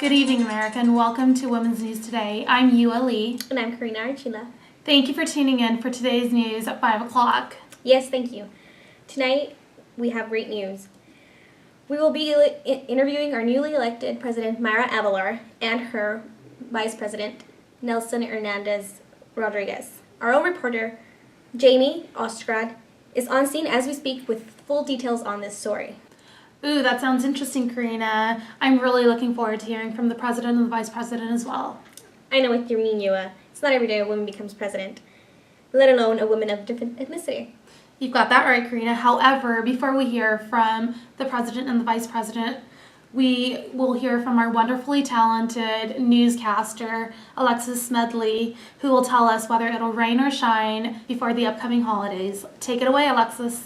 Good evening, America, and welcome to Women's News Today. I'm Yua Lee. And I'm Karina Archila. Thank you for tuning in for today's news at 5 o'clock. Yes, thank you. Tonight, we have great news. We will be interviewing our newly elected President Mayra Aguilar and her Vice President Nelson Hernandez Rodriguez. Our own reporter, Jamie Ostrad, is on scene as we speak with full details on this story. Ooh, that sounds interesting, Karina. I'm really looking forward to hearing from the President and the Vice President as well. I know what you mean, Yua. It's not every day a woman becomes president, let alone a woman of different ethnicity. You've got that right, Karina. However, before we hear from the President and the Vice President, we will hear from our wonderfully talented newscaster, Alexis Smedley, who will tell us whether it'll rain or shine before the upcoming holidays. Take it away, Alexis.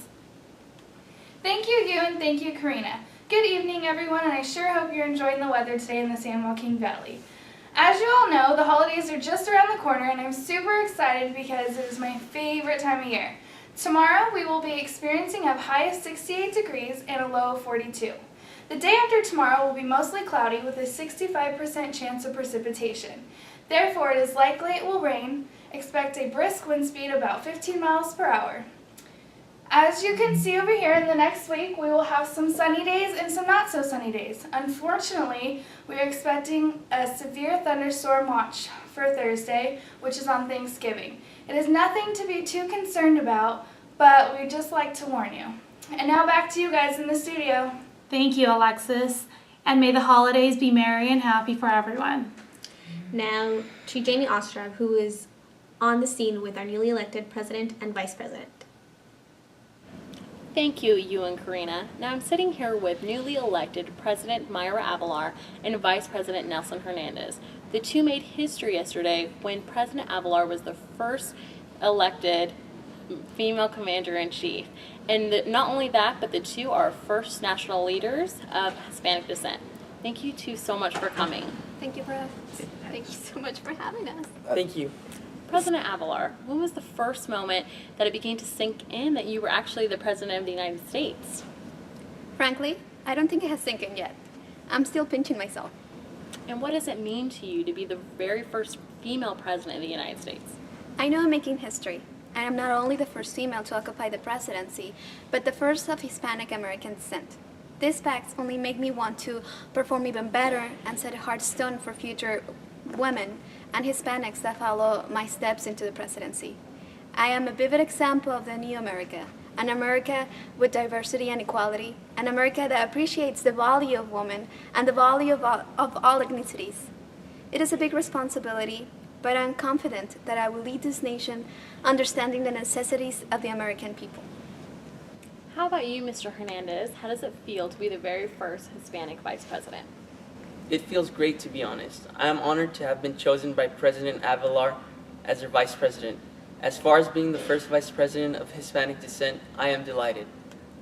Thank you, and thank you, Karina. Good evening, everyone, and I sure hope you're enjoying the weather today in the San Joaquin Valley. As you all know, the holidays are just around the corner, and I'm super excited because it is my favorite time of year. Tomorrow, we will be experiencing a high of 68 degrees and a low of 42. The day after tomorrow will be mostly cloudy with a 65% chance of precipitation. Therefore, it is likely it will rain. Expect a brisk wind speed about 15 miles per hour. As you can see over here, in the next week, we will have some sunny days and some not so sunny days. Unfortunately, we are expecting a severe thunderstorm watch for Thursday, which is on Thanksgiving. It is nothing to be too concerned about, but we'd just like to warn you. And now back to you guys in the studio. Thank you, Alexis. And may the holidays be merry and happy for everyone. Now to Jamie Ostrad, who is on the scene with our newly elected President and Vice President. Thank you, you and Karina. Now I'm sitting here with newly elected President Mayra Aguilar and Vice President Nelson Hernandez. The two made history yesterday when President Aguilar was the first elected female commander-in-chief. And not only that, but the two are first national leaders of Hispanic descent. Thank you two so much for coming. Thank you so much for having us. Thank you. President Aguilar, when was the first moment that it began to sink in that you were actually the President of the United States? Frankly, I don't think it has sunk in yet. I'm still pinching myself. And what does it mean to you to be the very first female President of the United States? I know I'm making history. I am not only the first female to occupy the presidency, but the first of Hispanic American descent. These facts only make me want to perform even better and set a hard stone for future women and Hispanics that follow my steps into the presidency. I am a vivid example of the new America, an America with diversity and equality, an America that appreciates the value of women and the value of all ethnicities. It is a big responsibility, but I'm confident that I will lead this nation understanding the necessities of the American people. How about you, Mr. Hernandez? How does it feel to be the very first Hispanic Vice President? It feels great, to be honest. I am honored to have been chosen by President Aguilar as her Vice President. As far as being the first Vice President of Hispanic descent, I am delighted.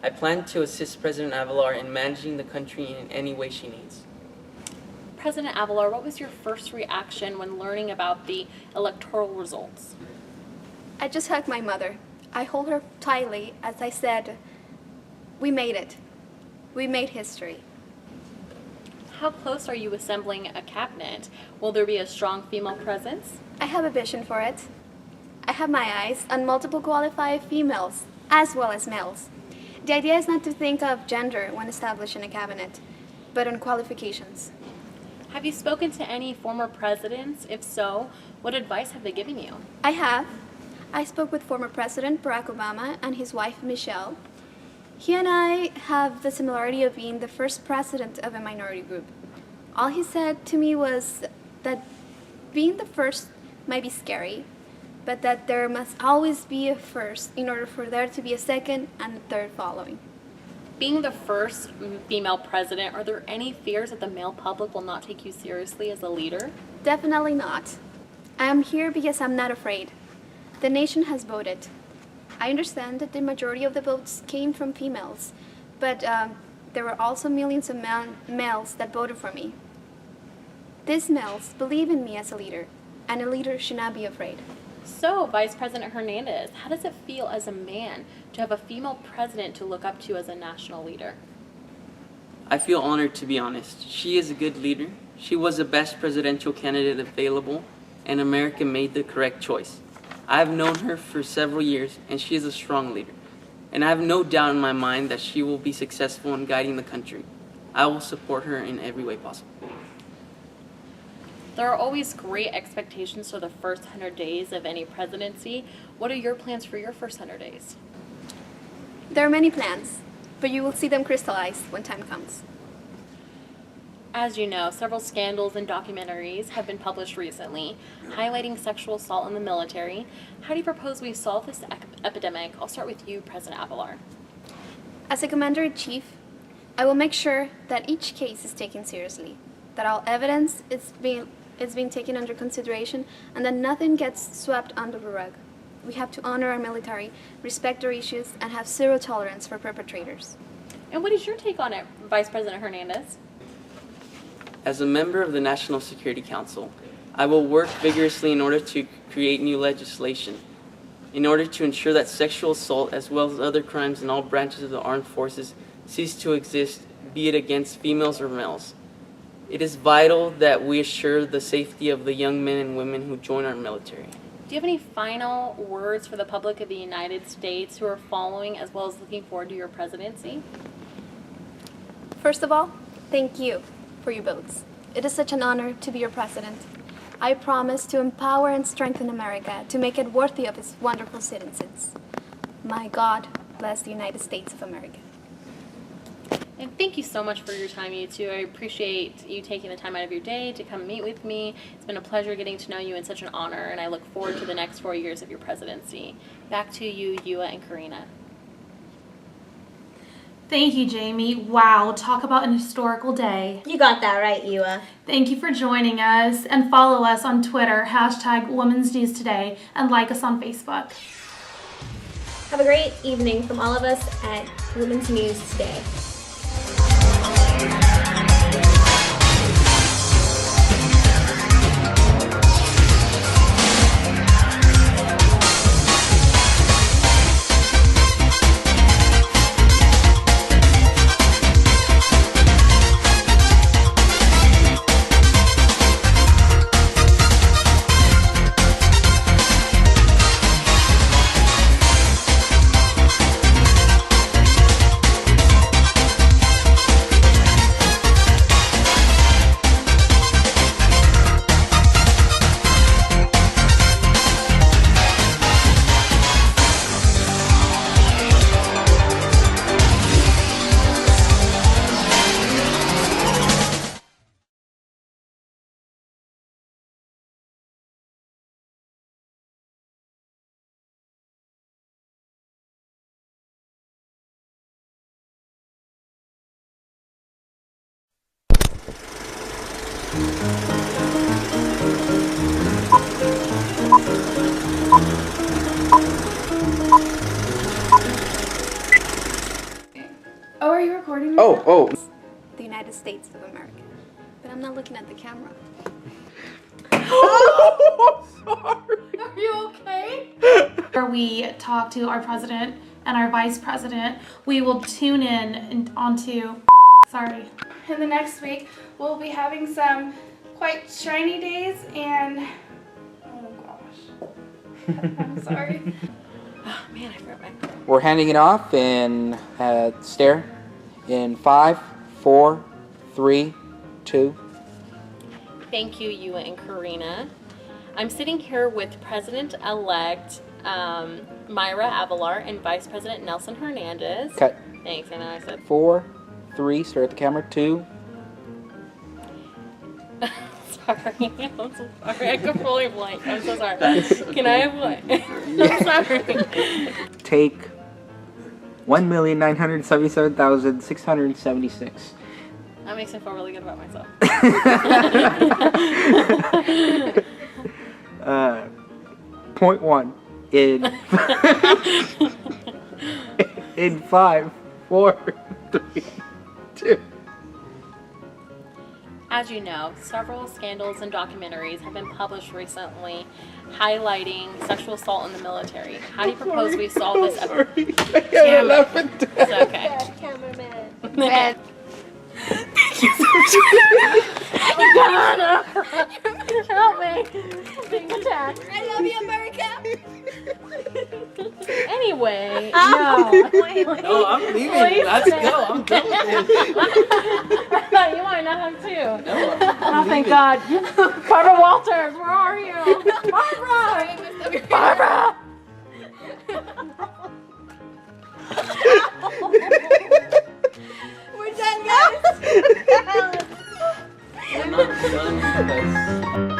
I plan to assist President Aguilar in managing the country in any way she needs. President Aguilar, what was your first reaction when learning about the electoral results? I just hugged my mother. I hold her tightly as I said, "We made it. We made history." How close are you assembling a cabinet? Will there be a strong female presence? I have a vision for it. I have my eyes on multiple qualified females, as well as males. The idea is not to think of gender when establishing a cabinet, but on qualifications. Have you spoken to any former presidents? If so, what advice have they given you? I have. I spoke with former President Barack Obama and his wife, Michelle. He and I have the similarity of being the first president of a minority group. All he said to me was that being the first might be scary, but that there must always be a first in order for there to be a second and a third following. Being the first female president, are there any fears that the male public will not take you seriously as a leader? Definitely not. I am here because I'm not afraid. The nation has voted. I understand that the majority of the votes came from females, but there were also millions of males that voted for me. These males believe in me as a leader, and a leader should not be afraid. So, Vice President Hernandez, how does it feel as a man to have a female president to look up to as a national leader? I feel honored, to be honest. She is a good leader, She was the best presidential candidate available, and America made the correct choice. I have known her for several years, and she is a strong leader. And I have no doubt in my mind that she will be successful in guiding the country. I will support her in every way possible. There are always great expectations for the first 100 days of any presidency. What are your plans for your first 100 days? There are many plans, but you will see them crystallize when time comes. As you know, several scandals and documentaries have been published recently, highlighting sexual assault in the military. How do you propose we solve this epidemic? I'll start with you, President Avelar. As a Commander-in-Chief, I will make sure that each case is taken seriously, that all evidence is being taken under consideration, and that nothing gets swept under the rug. We have to honor our military, respect their issues, and have zero tolerance for perpetrators. And what is your take on it, Vice President Hernandez? As a member of the National Security Council, I will work vigorously in order to create new legislation, in order to ensure that sexual assault, as well as other crimes in all branches of the armed forces, cease to exist, be it against females or males. It is vital that we assure the safety of the young men and women who join our military. Do you have any final words for the public of the United States who are following as well as looking forward to your presidency? First of all, thank you for your votes. It is such an honor to be your president. I promise to empower and strengthen America to make it worthy of its wonderful citizens. My God bless the United States of America. And thank you so much for your time, you two. I appreciate you taking the time out of your day to come meet with me. It's been a pleasure getting to know you and such an honor, and I look forward to the next 4 years of your presidency. Back to you, Yua and Karina. Thank you, Jamie. Wow, talk about an historical day. You got that right, Ewa. Thank you for joining us, and follow us on Twitter, #Women's News Today, and like us on Facebook. Have a great evening from all of us at Women's News Today. Oh, are you recording? Oh. The United States of America. But I'm not looking at the camera. Sorry. Are you okay? Where we talk to our president and our vice president, we will tune in onto, sorry. In the next week, we'll be having some quite shiny days and, oh gosh, I'm sorry. Oh, man, I forgot my... We're handing it off in stare in 5, 4, 3, 2. Thank you, Yua and Karina. I'm sitting here with President-elect Mayra Avelar and Vice President Nelson Hernandez. Cut. Thanks, I know I said 4, 3, stare at the camera, 2. sorry. I'm so sorry. I completely blank. I'm so sorry. Can I have what? I'm sorry. Take 1,977,676. That makes me feel really good about myself. Point 1 in in 5, 4, 3, 2. As you know, several scandals and documentaries have been published recently highlighting sexual assault in the military. How do you propose we solve this? Sorry. I can't laugh at that. It's okay. Cameraman. Thank you so much. Help me. I'm being attacked. I love you, America. Anyway, no. No, I'm leaving. Please Let's stay. go. I'm done with this. I thought you might not have too. No, Oh, thank God. Barbara Walters, where are you? Barbara! Barbara! We're done, guys. I'm not done because